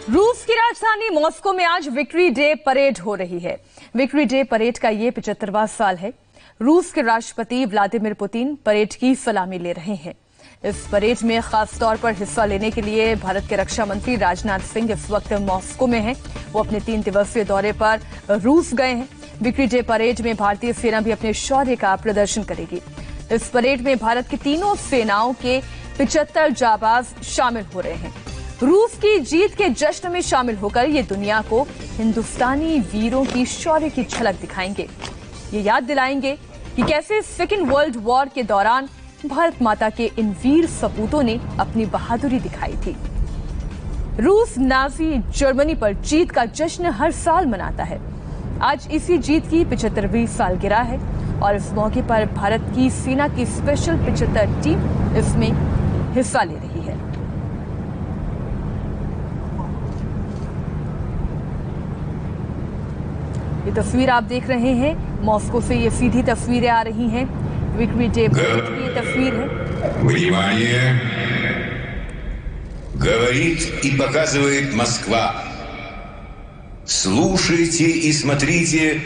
रूस की राजधानी मॉस्को में आज विक्ट्री डे परेड हो रही है। विक्ट्री डे परेड का ये 75वां साल है। रूस के राष्ट्रपति व्लादिमीर पुतिन परेड की सलामी ले रहे हैं। इस परेड में खास तौर पर हिस्सा लेने के लिए भारत के रक्षा मंत्री राजनाथ सिंह इस वक्त मॉस्को में हैं। वो अपने 3 दिवसीय दौरे पर रूस गए हैं। विक्ट्री डे परेड में भारतीय सेना भी अपने शौर्य का प्रदर्शन करेगी। इस परेड में भारत की तीनों सेनाओं के 75 जाबाज शामिल हो रहे हैं। रूस की जीत के जश्न में शामिल होकर ये दुनिया को हिंदुस्तानी वीरों की शौर्य की झलक दिखाएंगे। ये याद दिलाएंगे कि कैसे सेकेंड वर्ल्ड वॉर के दौरान भारत माता के इन वीर सपूतों ने अपनी बहादुरी दिखाई थी। रूस नाजी जर्मनी पर जीत का जश्न हर साल मनाता है। आज इसी जीत की 75वीं सालगिरह है और इस मौके पर भारत की सेना की स्पेशल 75 टीम इसमें हिस्सा ले रही है। ये तस्वीर आप देख रहे हैं, मॉस्को से ये सीधी तस्वीरें आ रही हैं। विक्ट्री डे परेड की ये तस्वीर है। Внимание! Говорит и показывает Москва. Слушайте и смотрите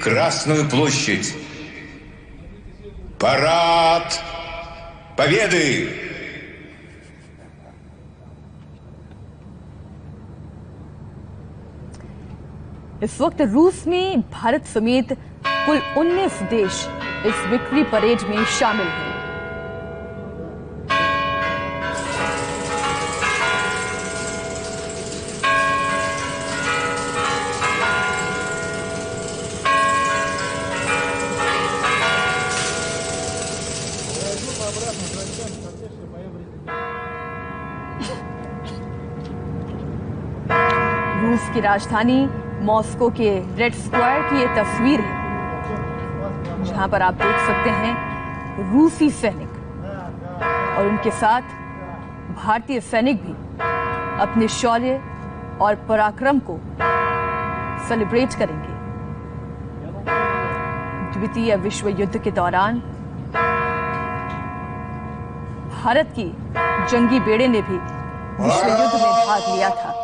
Красную площадь. Парад Победы! इस वक्त रूस में भारत समेत कुल 19 देश इस विक्ट्री परेड में शामिल हैं। रूस की राजधानी मॉस्को के रेड स्क्वायर की ये तस्वीर है, जहां पर आप देख सकते हैं रूसी सैनिक और उनके साथ भारतीय सैनिक भी अपने शौर्य और पराक्रम को सेलिब्रेट करेंगे। द्वितीय विश्व युद्ध के दौरान भारत की जंगी बेड़े ने भी विश्व युद्ध में भाग लिया था।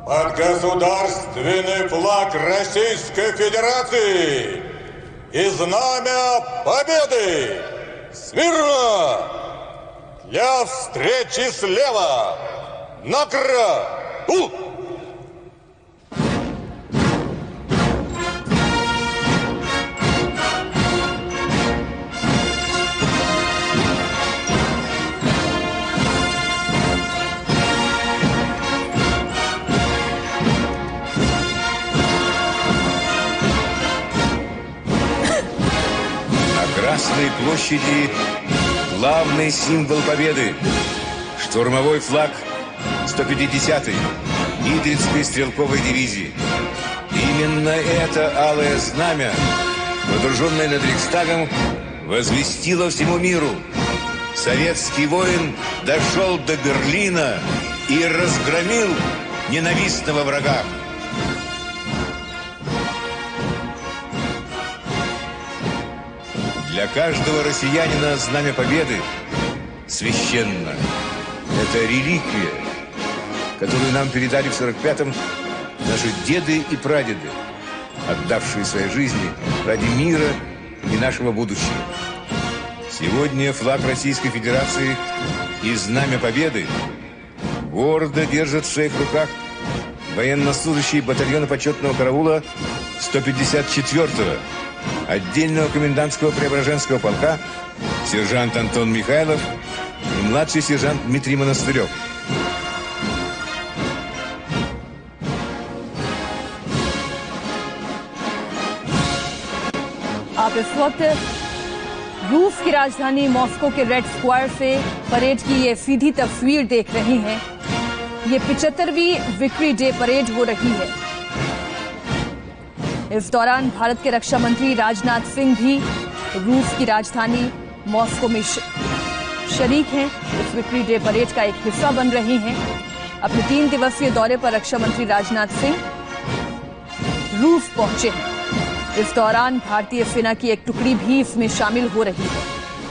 Под государственный флаг Российской Федерации и знамя Победы! Смирно! Для встречи слева! Накра! Красной площади главный символ победы – штурмовой флаг 150-й Идрицкой стрелковой дивизии. Именно это алое знамя, водруженное над Рейхстагом, возвестило всему миру: советский воин дошел до Берлина и разгромил ненавистного врага. Для каждого россиянина знамя Победы священно. Это реликвия, которую нам передали в 45-м наши деды и прадеды, отдавшие свои жизни ради мира и нашего будущего. Сегодня флаг Российской Федерации и знамя Победы гордо держат в своих руках военнослужащие батальона почетного караула 154-го отдельного комендантского Преображенского полка сержант Антон Михайлов и младший сержант Дмитрий Монастырев. आप इस वक्त रूस की राजधानी मॉस्को के रेड स्क्वायर से परेड की ये सीधी तस्वीर देख रहे हैं। ये 75वीं विक्ट्री डे परेड हो रही है। इस दौरान भारत के रक्षा मंत्री राजनाथ सिंह भी रूस की राजधानी मॉस्को में शरीक हैं। इस विक्ट्री डे परेड का एक हिस्सा बन रहे हैं। अपने 3 दिवसीय दौरे पर रक्षा मंत्री राजनाथ सिंह रूस पहुंचे हैं। इस दौरान भारतीय सेना की एक टुकड़ी भी इसमें शामिल हो रही है।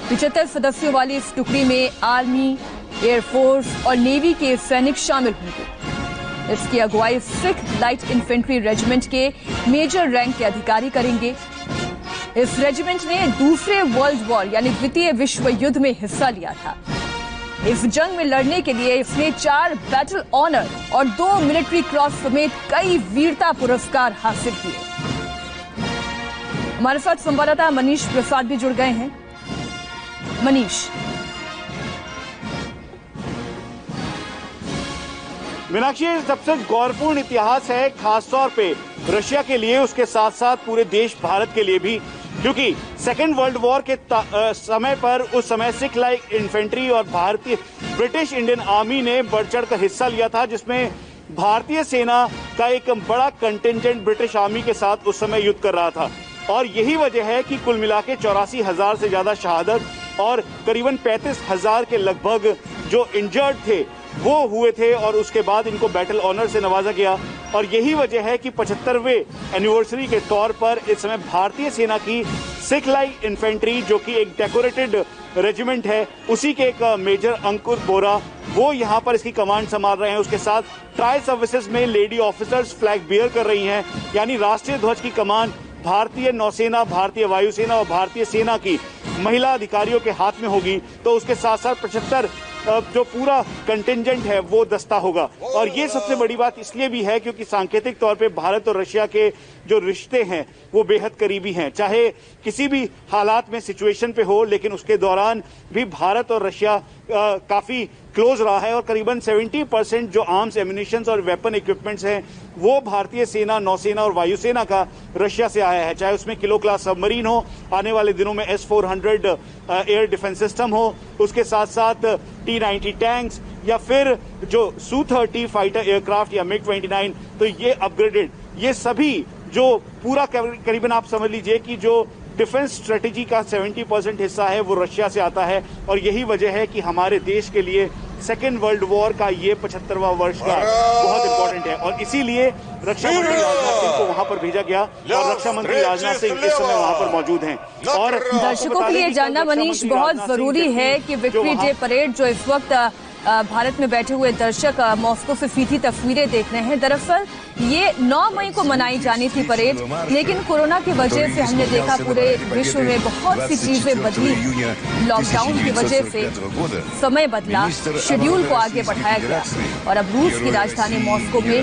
75 सदस्यों वाली इस टुकड़ी में आर्मी, एयरफोर्स और नेवी के सैनिक शामिल होंगे। इसकी अगुवाई सिख लाइट इन्फेंट्री रेजिमेंट के मेजर रैंक के अधिकारी करेंगे। इस रेजिमेंट ने दूसरे वर्ल्ड वॉर यानी द्वितीय विश्व युद्ध में हिस्सा लिया था। इस जंग में लड़ने के लिए इसने 4 बैटल ऑनर और 2 मिलिट्री क्रॉस समेत कई वीरता पुरस्कार हासिल किए। हमारे साथ संवाददाता मनीष प्रसाद भी जुड़ गए हैं। मनीष, मीनाक्षी, सबसे गौरवपूर्ण इतिहास है, खासतौर पे रशिया के लिए, उसके साथ साथ पूरे देश भारत के लिए भी, क्योंकि सेकेंड वर्ल्ड वॉर के समय पर उस समय सिख लाइट इन्फेंट्री और भारतीय ब्रिटिश इंडियन आर्मी ने बढ़ चढ़कर हिस्सा लिया था, जिसमें भारतीय सेना का एक बड़ा कंटिंजेंट ब्रिटिश आर्मी के साथ उस समय युद्ध कर रहा था। और यही वजह है कि कुल मिला के 84,000 से ज्यादा शहादत और करीबन 35,000 के लगभग जो इंजर्ड थे वो हुए थे, और उसके बाद इनको बैटल ऑनर से नवाजा गया। और यही वजह है कि 75वें एनिवर्सरी के तौर पर इस समय भारतीय सेना की सिख लाइट इन्फेंट्री, जो कि एक डेकोरेटेड रेजिमेंट है, उसी के एक मेजर अंकुर बोरा वो यहाँ पर इसकी कमांड संभाल रहे हैं। उसके साथ ट्राई सर्विसेज में लेडी ऑफिसर्स फ्लैग बियर कर रही हैं, यानी राष्ट्रीय ध्वज की कमान भारतीय नौसेना, भारतीय वायुसेना और भारतीय सेना की महिला अधिकारियों के हाथ में होगी। तो उसके साथ साथ 75 जो पूरा कंटिंजेंट है वो दस्ता होगा। और ये सबसे बड़ी बात इसलिए भी है क्योंकि सांकेतिक तौर पे भारत और रशिया के जो रिश्ते हैं वो बेहद करीबी हैं, चाहे किसी भी हालात में सिचुएशन पे हो, लेकिन उसके दौरान भी भारत और रशिया काफी क्लोज रहा है। और करीबन 70% जो आर्म्स, एम्यूनिशंस और वेपन इक्विपमेंट्स हैं वो भारतीय सेना, नौसेना और वायुसेना का रशिया से आया है, चाहे उसमें किलो क्लास सबमरीन हो, आने वाले दिनों में S-400 एयर डिफेंस सिस्टम हो, उसके साथ साथ T-90 टैंक्स, या फिर जो Su-30 फाइटर एयरक्राफ्ट या MiG-29। तो ये अपग्रेडेड, ये सभी जो पूरा करीबन आप समझ लीजिए कि जो डिफेंस स्ट्रेटेजी का 70% हिस्सा है वो रशिया से आता है। और यही वजह है कि हमारे देश के लिए सेकेंड वर्ल्ड वॉर का ये 75वां वर्ष का बहुत इंपॉर्टेंट है, और इसीलिए रक्षा मंत्री राजनाथ सिंह को वहां पर भेजा गया, और रक्षा मंत्री राजनाथ सिंह इस समय वहां पर मौजूद हैं। और दर्शकों के लिए जानना मनीष बहुत जरूरी है कि विक्ट्री डे परेड जो इस वक्त भारत में बैठे हुए दर्शक मॉस्को से सीधी तस्वीरें देख रहे हैं, दरअसल ये 9 मई को मनाई जानी थी परेड, लेकिन कोरोना की वजह से हमने देखा पूरे विश्व में बहुत सी चीजें बदली। लॉकडाउन की वजह से समय बदला, शेड्यूल को आगे बढ़ाया गया, और अब रूस की राजधानी मॉस्को में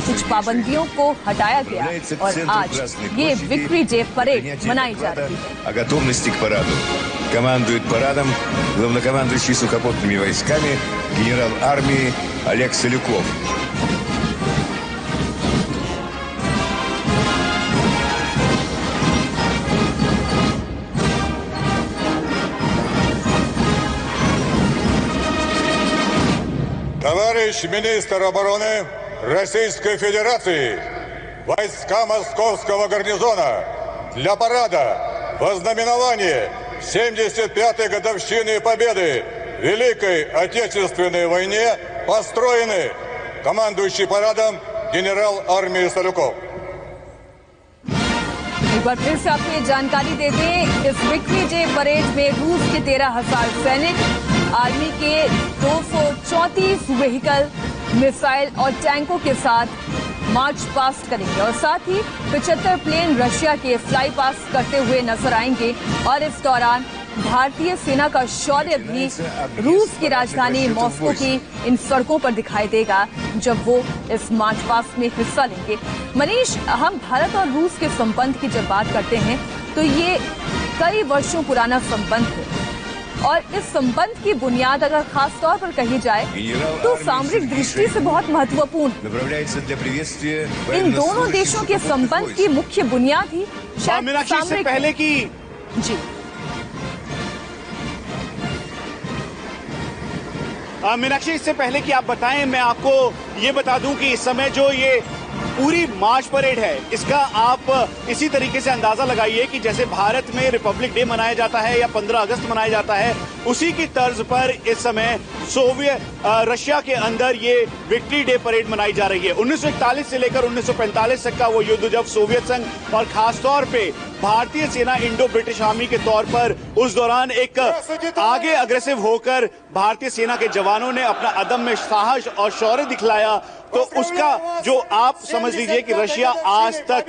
कुछ पाबंदियों को हटाया गया, और आज ये विक्ट्री डे परेड मनाई जा रही है। Командует парадом главнокомандующий сухопутными войсками генерал армии Олег Солюков. Товарищ министр обороны Российской Федерации, войска Московского гарнизона для парада во знаменование 75-й годовщины Победы в Великой Отечественной войне построены. Командующий парадом генерал армии Солюков. एक बार फिर से आपको ये जानकारी दे दें, इस विक्ट्री डे परेड में रूस के 13,000 सैनिक, आर्मी के 234 व्हीकल, मिसाइल और टैंकों के साथ मार्च पास्ट करेंगे, और साथ ही 75 प्लेन रशिया के फ्लाई पास्ट करते हुए नजर आएंगे। और इस दौरान भारतीय सेना का शौर्य भी रूस की राजधानी मॉस्को की इन सड़कों पर दिखाई देगा जब वो इस मार्च पास्ट में हिस्सा लेंगे। मनीष, हम भारत और रूस के संबंध की जब बात करते हैं तो ये कई वर्षों पुराना संबंध है, और इस संबंध की बुनियाद अगर खास तौर पर कही जाए तो सामरिक दृष्टि से बहुत महत्वपूर्ण। इन दोनों देशों के संबंध की मुख्य बुनियाद ही शायद सामरिक पहले की जी मीनाक्षी, इससे पहले कि आप बताएं, मैं आपको ये बता दूं कि इस समय जो ये पूरी मार्च परेड है, इसका आप इसी तरीके से अंदाजा लगाइए कि जैसे भारत में रिपब्लिक डे मनाया जाता है या 15 अगस्त मनाया जाता है, उसी की तर्ज पर इस समय रशिया के अंदर ये विक्ट्री डे परेड मनाई जा रही है। 1941 से लेकर 1945 तक का वो युद्ध, जब सोवियत संघ और खासतौर पे भारतीय सेना इंडो ब्रिटिश आर्मी के तौर पर उस दौरान एक आगे अग्रेसिव होकर भारतीय सेना के जवानों ने अपना अदम्य साहस और शौर्य दिखलाया, तो उसका जो आप समझ लीजिए कि रशिया आज तक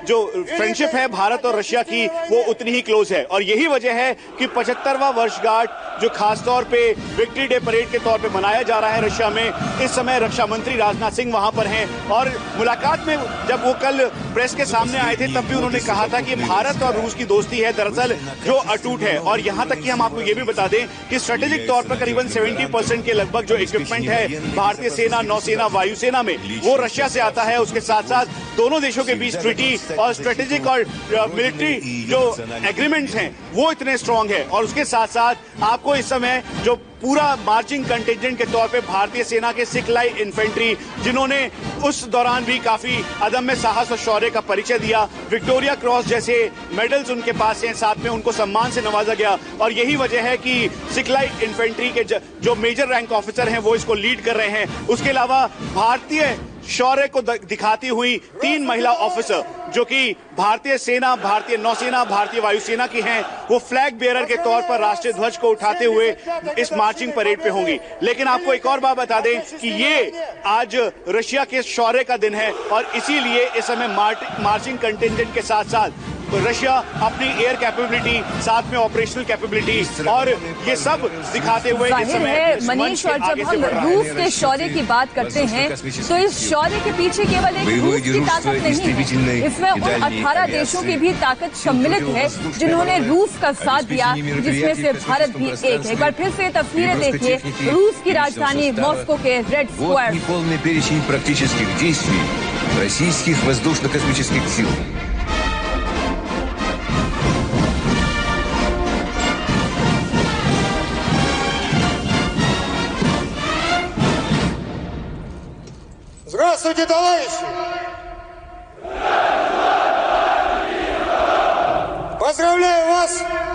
जो फ्रेंडशिप है भारत और रशिया की वो उतनी ही क्लोज है। और यही वजह है कि 75वां वर्षगांठ जो खासतौर पे विक्ट्री डे परेड के तौर पे मनाया जा रहा है रशिया में, इस समय रक्षा मंत्री राजनाथ सिंह वहां पर हैं। और मुलाकात में जब वो कल प्रेस के सामने आए थे तब भी उन्होंने कहा था कि भारत और रूस की दोस्ती है दरअसल जो अटूट है। और यहां तक कि हम आपको ये भी बता दें कि स्ट्रेटेजिक तौर पर करीबन 70% के लगभग जो इक्विपमेंट है भारतीय सेना, नौसेना, वायुसेना में वो रशिया से आता है। उसके साथ साथ दोनों देशों के बीच ट्रीटी और स्ट्रेटेजिक और मिलिट्री जो एग्रीमेंट्स हैं वो इतने स्ट्रांग है। और उसके साथ साथ आपको इस समय जो पूरा मार्चिंग कंटिजेंट के तौर पे भारतीय सेना के सिख लाइट इन्फेंट्री, जिन्होंने उस दौरान भी काफी अदम्य साहस और शौर्य का परिचय दिया, विक्टोरिया क्रॉस जैसे मेडल्स उनके पास हैं, साथ में उनको सम्मान से नवाजा गया। और यही वजह है कि सिख लाइट इन्फेंट्री के जो मेजर रैंक ऑफिसर हैं वो इसको लीड कर रहे हैं। उसके अलावा भारतीय शौर्य को दिखाती हुई 3 महिला ऑफिसर जो कि भारतीय सेना, भारतीय नौसेना, भारतीय वायुसेना की हैं, वो फ्लैग बेयरर के तौर पर राष्ट्रीय ध्वज को उठाते हुए इस मार्चिंग परेड पे होंगी। लेकिन आपको एक और बात बता दें कि ये आज रशिया के शौर्य का दिन है और इसीलिए इस समय मार्चिंग कंटिजेंट के साथ साथ रशिया अपनी एयर कैपेबिलिटी, साथ में ऑपरेशनल कैपेबिलिटी और ये सब दिखाते हुए इस समय मनीष, और जब हम रूस के शौर्य की बात करते हैं तो इस शौर्य के पीछे केवल एक रूस की ताकत नहीं है, इसमें उन 18 देशों की भी ताकत सम्मिलित है जिन्होंने रूस का साथ दिया, जिसमें से भारत भी एक है। एक बार फिर से तस्वीरें देखिए रूस की राजधानी मॉस्को के रेड स्क्वायर। полный перечень практических действий российских воздушно-космических сил. Здравствуйте, товарищи! Поздравляю вас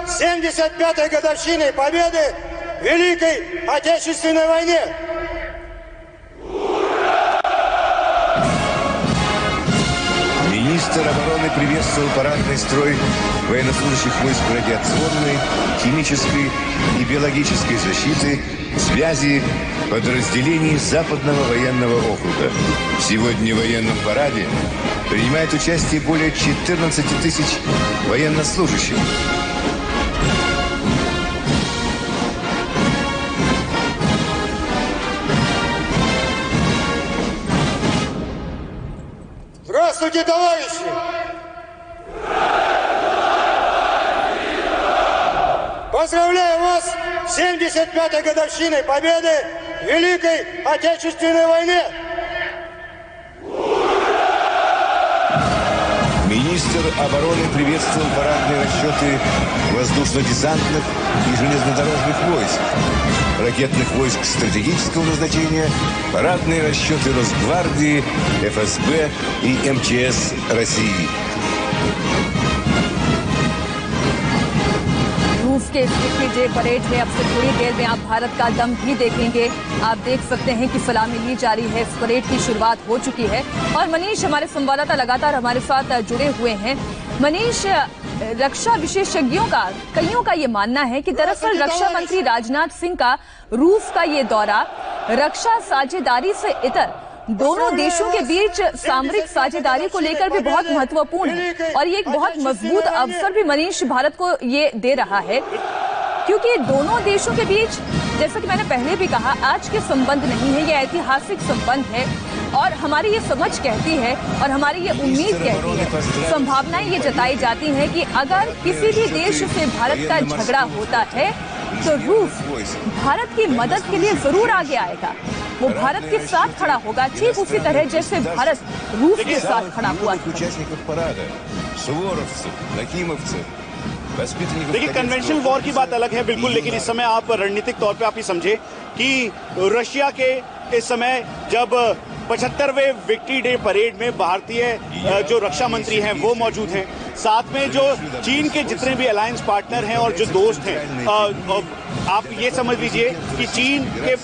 с 75-й годовщиной победы в Великой Отечественной войне! Министр обороны приветствовал парадный строй военнослужащих войск радиационной, химической и биологической защиты, связи подразделений Западного военного округа. Сегодня в военном параде принимает участие более 14 тысяч военнослужащих. Здравствуйте, товарищи! Поздравляю вас с 75-й годовщиной победы в Великой Отечественной войне! Министр обороны приветствовал парадные расчеты воздушно-десантных и железнодорожных войск, ракетных войск стратегического назначения, парадные расчеты Росгвардии, ФСБ и МЧС России. रूस के विक्ट्री डे परेड में अब से थोड़ी देर में आप भारत का दम भी देखेंगे। आप देख सकते हैं कि सलामी ली जा रही है, इस परेड की शुरुआत हो चुकी है। और मनीष, हमारे संवाददाता लगातार हमारे साथ जुड़े हुए हैं। मनीष, रक्षा विशेषज्ञों का कईयों का ये मानना है कि दरअसल रक्षा मंत्री राजनाथ सिंह का रूस का ये दौरा रक्षा साझेदारी से इतर दोनों देशों के बीच सामरिक साझेदारी को लेकर भी बहुत महत्वपूर्ण है और ये एक बहुत मजबूत अवसर भी मनीष भारत को ये दे रहा है, क्योंकि दोनों देशों के बीच, जैसा कि मैंने पहले भी कहा, आज के संबंध नहीं है, ये ऐतिहासिक संबंध है। और हमारी ये समझ कहती है और हमारी ये उम्मीद कहती है, संभावनाएं ये जताई जाती हैं कि अगर किसी भी देश से भारत का झगड़ा होता है तो रूस भारत की मदद के लिए जरूर आगे आएगा, वो भारत के साथ खड़ा होगा, ठीक उसी तरह जैसे भारत रूस के साथ खड़ा हुआ था। देखिए, कन्वेंशनल वॉर की बात अलग है बिल्कुल, लेकिन इस समय आप रणनीतिक तौर पे आप ही समझे कि रशिया के इस समय जब 75वें विक्ट्री डे परेड में भारतीय जो रक्षा मंत्री हैं वो मौजूद हैं, साथ में जो चीन के जितने भी अलायंस पार्टनर हैं और जो दोस्त हैं, आप ये समझ लीजिए कि चीन के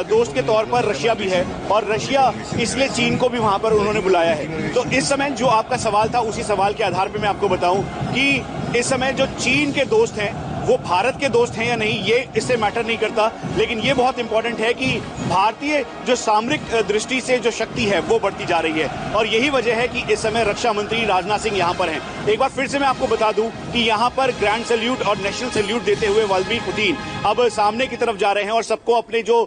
दोस्त के तौर पर रशिया भी है, और रशिया इसलिए चीन को भी वहां पर उन्होंने बुलाया है। तो इस समय जो आपका सवाल था, उसी सवाल के आधार पर मैं आपको बताऊं कि इस समय जो चीन के दोस्त हैं वो भारत के दोस्त हैं या नहीं, ये इससे मैटर नहीं करता, लेकिन ये बहुत इंपॉर्टेंट है कि भारतीय जो सामरिक दृष्टि से जो शक्ति है वो बढ़ती जा रही है, और यही वजह है कि इस समय रक्षा मंत्री राजनाथ सिंह यहाँ पर हैं। एक बार फिर से मैं आपको बता दूं कि यहाँ पर ग्रैंड सैल्यूट और नेशनल सैल्यूट देते हुए व्लादिमीर पुतिन अब सामने की तरफ जा रहे हैं, और सबको अपने जो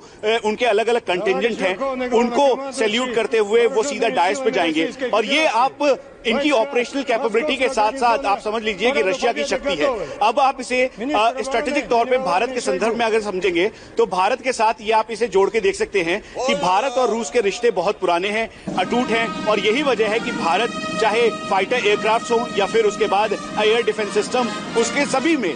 उनके अलग अलग कंटिंजेंट हैं उनको सैल्यूट करते हुए वो सीधा डायस पे जाएंगे। और ये आप इनकी ऑपरेशनल कैपेबिलिटी के साथ साथ आप समझ लीजिए कि रशिया की शक्ति है। अब आप इसे स्ट्रेटेजिक तौर पे भारत के संदर्भ में अगर समझेंगे तो भारत के साथ ये आप इसे जोड़ के देख सकते हैं कि भारत और रूस के रिश्ते बहुत पुराने हैं, अटूट हैं, और यही वजह है कि भारत चाहे फाइटर एयरक्राफ्ट हो या फिर उसके बाद एयर डिफेंस सिस्टम, उसके सभी में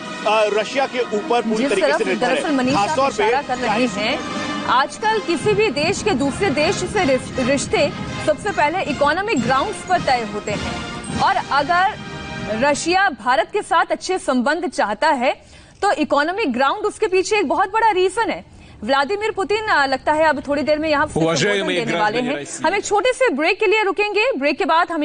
रशिया के ऊपर पूरी तरीके से निर्भर है। खासतौर पे आजकल किसी भी देश के दूसरे देश से रिश्ते सबसे पहले इकोनॉमिक ग्राउंड्स पर तय होते हैं, और अगर रशिया भारत के साथ अच्छे संबंध चाहता है तो इकोनॉमिक ग्राउंड उसके पीछे एक बहुत बड़ा रीजन है। व्लादिमीर पुतिन लगता है अब थोड़ी देर में यहाँ देने वाले हैं। हम एक छोटे से ब्रेक के लिए रुकेंगे, ब्रेक के बाद हम